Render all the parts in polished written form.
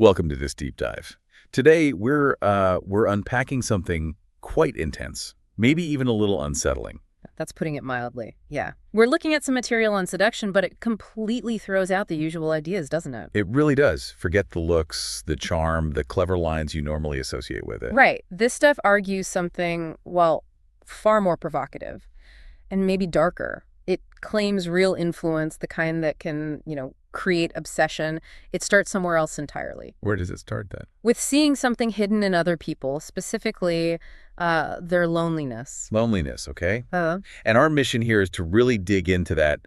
Welcome to this deep dive. Today, we're unpacking something quite intense, maybe even a little unsettling. That's putting it mildly. Yeah. We're looking at some material on seduction, but it completely throws out the usual ideas, doesn't it? It really does. Forget the looks, the charm, the clever lines you normally associate with it. Right. This stuff argues something, well, far more provocative and maybe darker. It claims real influence, the kind that can, create obsession. It starts somewhere else entirely. Where does it start then? With seeing something hidden in other people, specifically their loneliness. Loneliness, okay? And our mission here is to really dig into that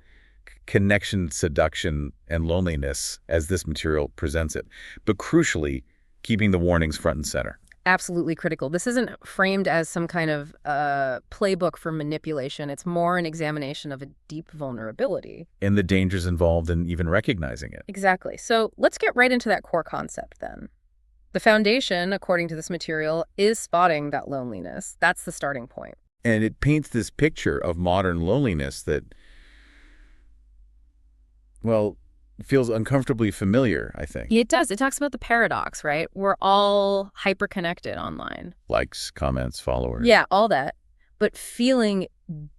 connection, seduction, and loneliness as this material presents it. But crucially, keeping the warnings front and center. Absolutely critical. This isn't framed as some kind of playbook for manipulation. It's more an examination of a deep vulnerability. And the dangers involved in even recognizing it. Exactly. So let's get right into that core concept then. The foundation, according to this material, is spotting that loneliness. That's the starting point. And it paints this picture of modern loneliness that, well, feels uncomfortably familiar, I think. It does. It talks about the paradox, right? We're all hyper-connected online. Likes, comments, followers. Yeah, all that. But feeling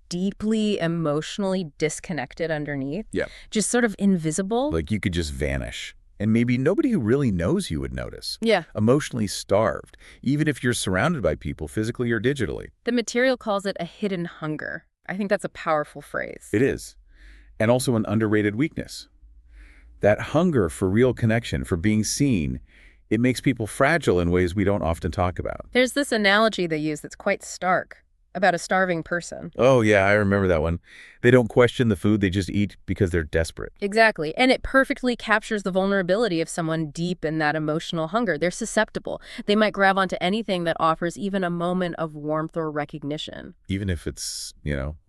deeply emotionally disconnected underneath. Yeah. Just sort of invisible. Like you could just vanish. And maybe nobody who really knows you would notice. Yeah. Emotionally starved, even if you're surrounded by people physically or digitally. The material calls it a hidden hunger. I think that's a powerful phrase. It is. And also an underrated weakness. That hunger for real connection, for being seen, it makes people fragile in ways we don't often talk about. There's this analogy they use that's quite stark about a starving person. Oh, yeah, I remember that one. They don't question the food, they just eat because they're desperate. Exactly. And it perfectly captures the vulnerability of someone deep in that emotional hunger. They're susceptible. They might grab onto anything that offers even a moment of warmth or recognition. Even if it's,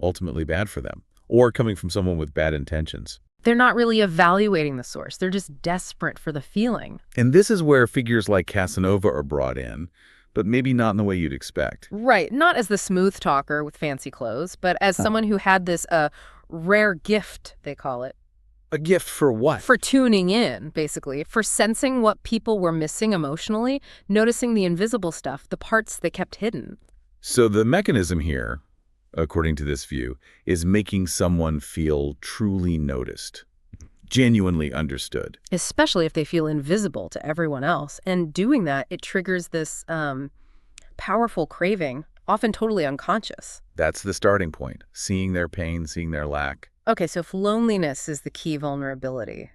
ultimately bad for them. Or coming from someone with bad intentions. They're not really evaluating the source. They're just desperate for the feeling. And this is where figures like Casanova are brought in, but maybe not in the way you'd expect. Right. Not as the smooth talker with fancy clothes, but as someone who had this rare gift, they call it. A gift for what? For tuning in, basically. For sensing what people were missing emotionally, noticing the invisible stuff, the parts they kept hidden. So the mechanism here, according to this view, is making someone feel truly noticed, genuinely understood. Especially if they feel invisible to everyone else. And doing that, it triggers this powerful craving, often totally unconscious. That's the starting point, seeing their pain, seeing their lack. Okay, so if loneliness is the key vulnerability,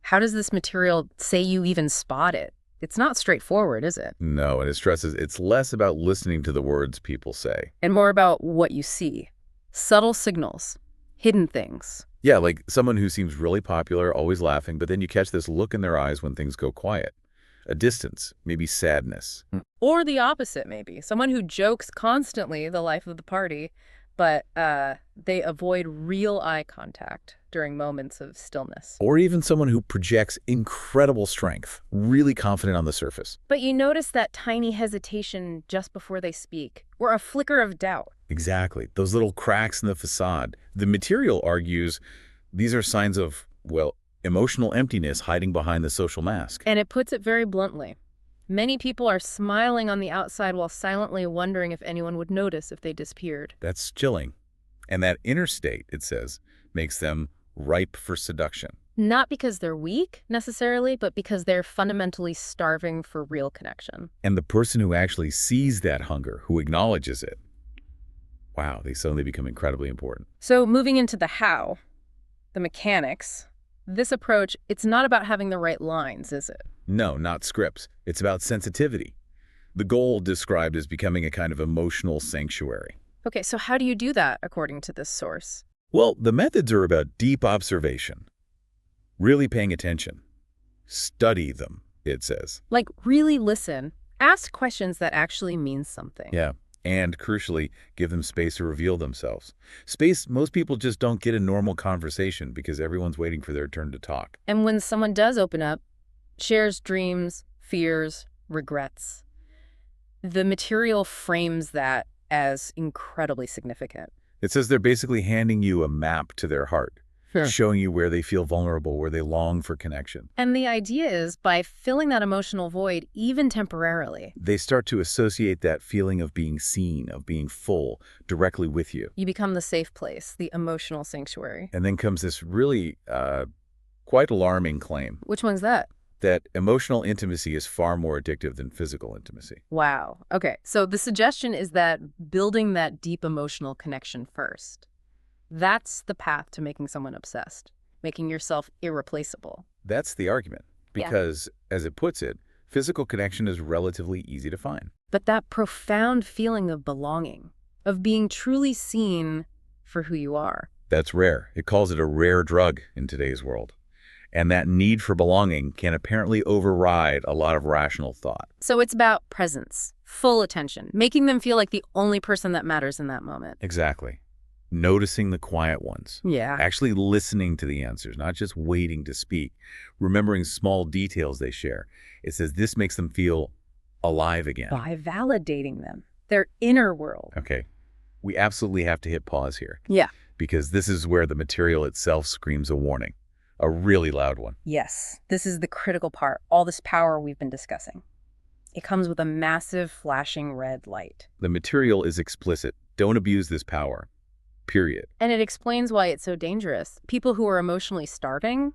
how does this material say you even spot it? It's not straightforward, is it? No, and it stresses it's less about listening to the words people say. And more about what you see. Subtle signals, hidden things. Yeah, like someone who seems really popular, always laughing, but then you catch this look in their eyes when things go quiet. A distance, maybe sadness. Or the opposite, maybe. Someone who jokes constantly the life of the party, but they avoid real eye contact during moments of stillness. Or even someone who projects incredible strength, really confident on the surface. But you notice that tiny hesitation just before they speak, or a flicker of doubt. Exactly. Those little cracks in the facade. The material argues these are signs of, emotional emptiness hiding behind the social mask. And it puts it very bluntly. Many people are smiling on the outside while silently wondering if anyone would notice if they disappeared. That's chilling. And that inner state, it says, makes them ripe for seduction. Not because they're weak, necessarily, but because they're fundamentally starving for real connection. And the person who actually sees that hunger, who acknowledges it, wow, they suddenly become incredibly important. So moving into the how, the mechanics, this approach, it's not about having the right lines, is it? No, not scripts. It's about sensitivity. The goal described as becoming a kind of emotional sanctuary. Okay, so how do you do that, according to this source? Well, the methods are about deep observation, really paying attention. Study them, it says. Like, really listen. Ask questions that actually mean something. Yeah, and crucially, give them space to reveal themselves. Space most people just don't get in normal conversation because everyone's waiting for their turn to talk. And when someone does open up, shares dreams, fears, regrets, the material frames that as incredibly significant. It says they're basically handing you a map to their heart. Sure. showing you where they feel vulnerable, where they long for connection. And the idea is by filling that emotional void, even temporarily, They start to associate that feeling of being seen, of being full, directly with you. you become the safe place, the emotional sanctuary. And then comes this really quite alarming claim Which one's that? that emotional intimacy is far more addictive than physical intimacy. Wow. Okay. So the suggestion is that building that deep emotional connection first. That's the path to making someone obsessed, making yourself irreplaceable. That's the argument, Yeah. because, as it puts it, physical connection is relatively easy to find. But that profound feeling of belonging, of being truly seen for who you are. That's rare. It calls it a rare drug in today's world. And that need for belonging can apparently override a lot of rational thought. So it's about presence, full attention, making them feel like the only person that matters in that moment. Exactly. Noticing the quiet ones. Yeah. Actually listening to the answers, not just waiting to speak. Remembering small details they share. It says this makes them feel alive again. By validating them, their inner world. Okay. We absolutely have to hit pause here. Yeah. Because this is where the material itself screams a warning. A really loud one. Yes, this is the critical part, all this power we've been discussing. It comes with a massive flashing red light. The material is explicit. Don't abuse this power. Period. And it explains why it's so dangerous. People who are emotionally starving,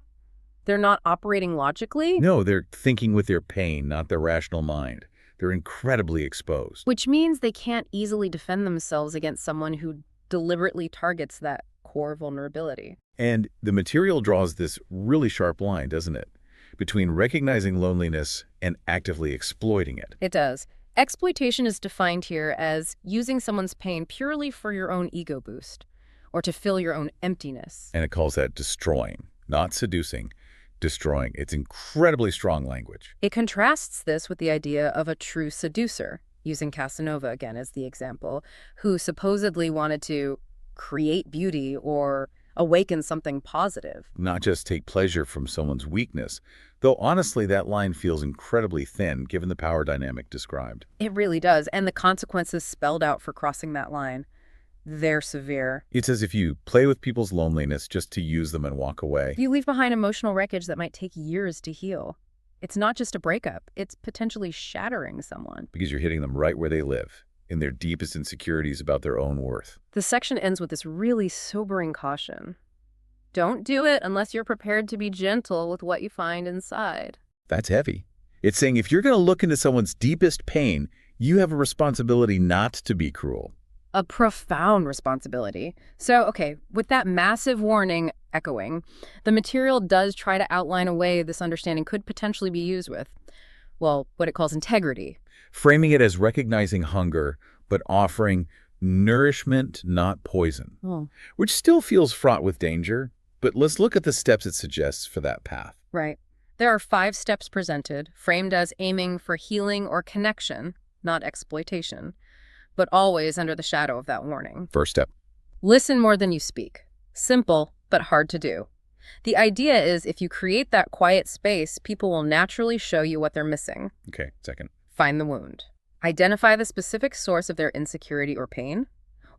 they're not operating logically, No, they're thinking with their pain, not their rational mind. They're incredibly exposed. which means they can't easily defend themselves against someone who deliberately targets that core vulnerability. And the material draws this really sharp line, doesn't it? Between recognizing loneliness and actively exploiting it. It does. Exploitation is defined here as using someone's pain purely for your own ego boost or to fill your own emptiness. And it calls that destroying, not seducing, destroying. It's incredibly strong language. It contrasts this with the idea of a true seducer, using Casanova again as the example, who supposedly wanted to create beauty or awaken something positive. Not just take pleasure from someone's weakness, though honestly that line feels incredibly thin given the power dynamic described. It really does, and the consequences spelled out for crossing that line, they're severe. It's as if you play with people's loneliness just to use them and walk away. You leave behind emotional wreckage that might take years to heal. It's not just a breakup, it's potentially shattering someone. Because you're hitting them right where they live, in their deepest insecurities about their own worth. The section ends with this really sobering caution. Don't do it unless you're prepared to be gentle with what you find inside. That's heavy. It's saying if you're going to look into someone's deepest pain, you have a responsibility not to be cruel. A profound responsibility. So, okay, with that massive warning echoing, the material does try to outline a way this understanding could potentially be used with, well, what it calls integrity. Framing it as recognizing hunger, but offering nourishment, not poison. Oh, Which still feels fraught with danger, but let's look at the steps it suggests for that path. right. There are 5 steps presented, framed as aiming for healing or connection, not exploitation, but always under the shadow of that warning. First step. Listen more than you speak. Simple, but hard to do. The idea is if you create that quiet space, people will naturally show you what they're missing. Okay, second. Find the wound. Identify the specific source of their insecurity or pain.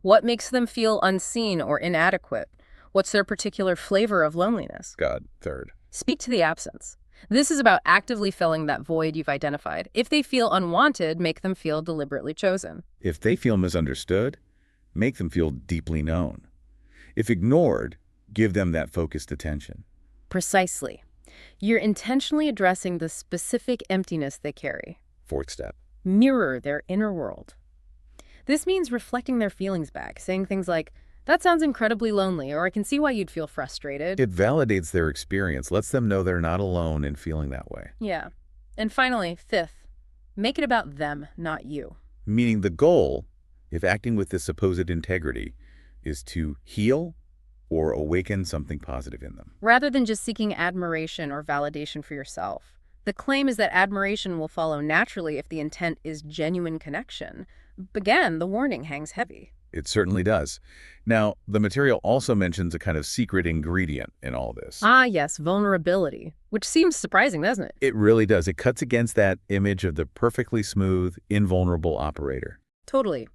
What makes them feel unseen or inadequate? What's their particular flavor of loneliness? God, third. Speak to the absence. This is about actively filling that void you've identified. If they feel unwanted, make them feel deliberately chosen. If they feel misunderstood, make them feel deeply known. If ignored, give them that focused attention. Precisely. You're intentionally addressing the specific emptiness they carry. Fourth step. Mirror their inner world. This means reflecting their feelings back, saying things like, "That sounds incredibly lonely," or "I can see why you'd feel frustrated." It validates their experience, lets them know they're not alone in feeling that way. Yeah. And finally, 5th, make it about them, not you. Meaning the goal, if acting with this supposed integrity, is to heal or awaken something positive in them. Rather than just seeking admiration or validation for yourself. The claim is that admiration will follow naturally if the intent is genuine connection. Again, the warning hangs heavy. It certainly does. Now, the material also mentions a kind of secret ingredient in all this. Ah, yes, vulnerability, which seems surprising, doesn't it? It really does. It cuts against that image of the perfectly smooth, invulnerable operator. Totally.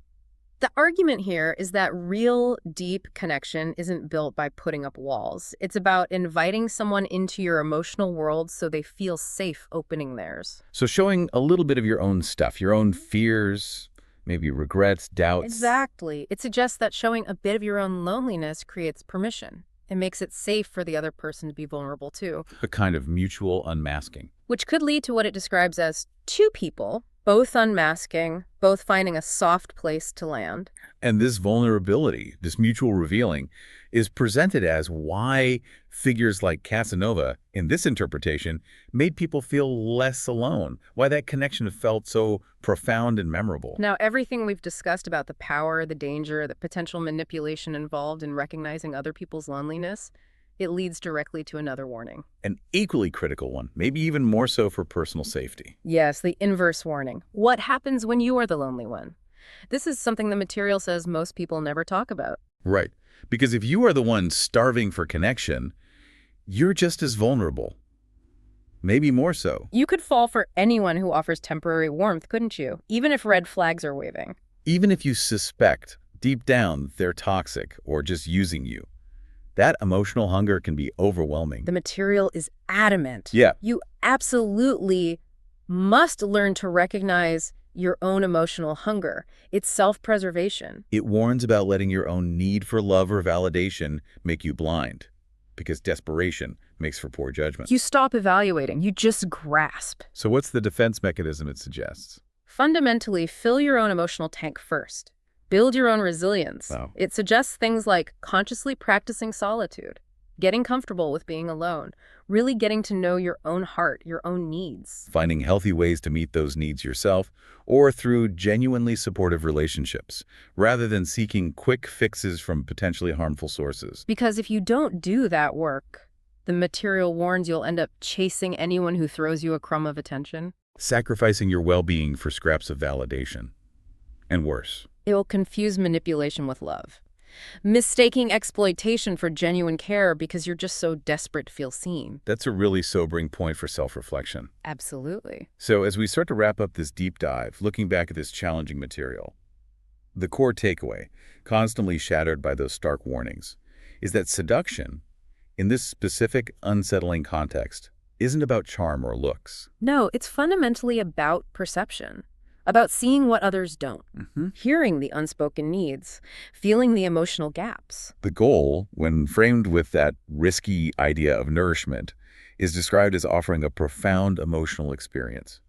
The argument here is that real, deep connection isn't built by putting up walls. It's about inviting someone into your emotional world so they feel safe opening theirs. So showing a little bit of your own stuff, your own fears, maybe regrets, doubts. Exactly. It suggests that showing a bit of your own loneliness creates permission. It makes it safe for the other person to be vulnerable too, A kind of mutual unmasking. which could lead to what it describes as two people, both unmasking, both finding a soft place to land. And this vulnerability, this mutual revealing, is presented as why figures like Casanova, in this interpretation, made people feel less alone, why that connection felt so profound and memorable. Now, everything we've discussed about the power, the danger, the potential manipulation involved in recognizing other people's loneliness, it leads directly to another warning. An equally critical one, maybe even more so for personal safety. Yes, the inverse warning. What happens when you are the lonely one? This is something the material says most people never talk about. Right. Because if you are the one starving for connection, you're just as vulnerable. Maybe more so. You could fall for anyone who offers temporary warmth, couldn't you? Even if red flags are waving. Even if you suspect deep down they're toxic or just using you, that emotional hunger can be overwhelming. The material is adamant. Yeah. You absolutely must learn to recognize your own emotional hunger. It's self-preservation. It warns about letting your own need for love or validation make you blind, because desperation makes for poor judgment. You stop evaluating. You just grasp. So what's the defense mechanism it suggests? Fundamentally, fill your own emotional tank first. Build your own resilience. Wow. It suggests things like consciously practicing solitude, getting comfortable with being alone, really getting to know your own heart, your own needs. Finding healthy ways to meet those needs yourself or through genuinely supportive relationships, rather than seeking quick fixes from potentially harmful sources. Because if you don't do that work, the material warns you'll end up chasing anyone who throws you a crumb of attention. Sacrificing your well-being for scraps of validation. And worse. It will confuse manipulation with love. Mistaking exploitation for genuine care because you're just so desperate to feel seen. That's a really sobering point for self-reflection. Absolutely. So as we start to wrap up this deep dive, looking back at this challenging material, the core takeaway, constantly shattered by those stark warnings, is that seduction, in this specific unsettling context, isn't about charm or looks. No, it's fundamentally about perception. About seeing what others don't, hearing the unspoken needs, feeling the emotional gaps. The goal, when framed with that risky idea of nourishment, is described as offering a profound emotional experience,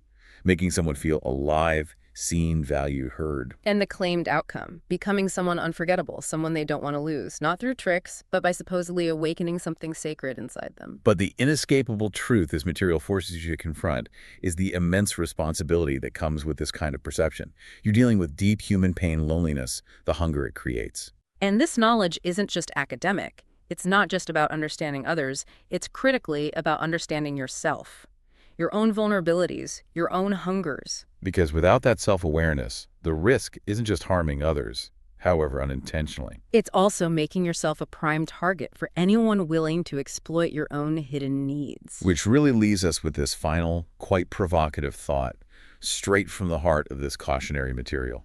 making someone feel alive, seen, valued, heard. And the claimed outcome, becoming someone unforgettable, someone they don't want to lose, not through tricks, but by supposedly awakening something sacred inside them. But the inescapable truth this material forces you to confront is the immense responsibility that comes with this kind of perception. You're dealing with deep human pain, loneliness, the hunger it creates. And this knowledge isn't just academic. It's not just about understanding others. It's critically about understanding yourself, your own vulnerabilities, your own hungers. Because without that self-awareness, the risk isn't just harming others, however unintentionally. It's also making yourself a prime target for anyone willing to exploit your own hidden needs. Which really leaves us with this final, quite provocative thought, straight from the heart of this cautionary material.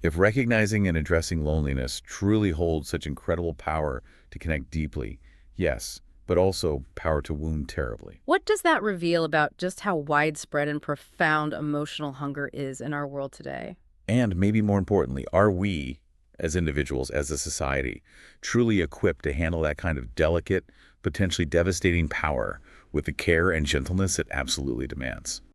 If recognizing and addressing loneliness truly holds such incredible power to connect deeply, yes, but also power to wound terribly. What does that reveal about just how widespread and profound emotional hunger is in our world today? And maybe more importantly, are we, as individuals, as a society, truly equipped to handle that kind of delicate, potentially devastating power with the care and gentleness it absolutely demands?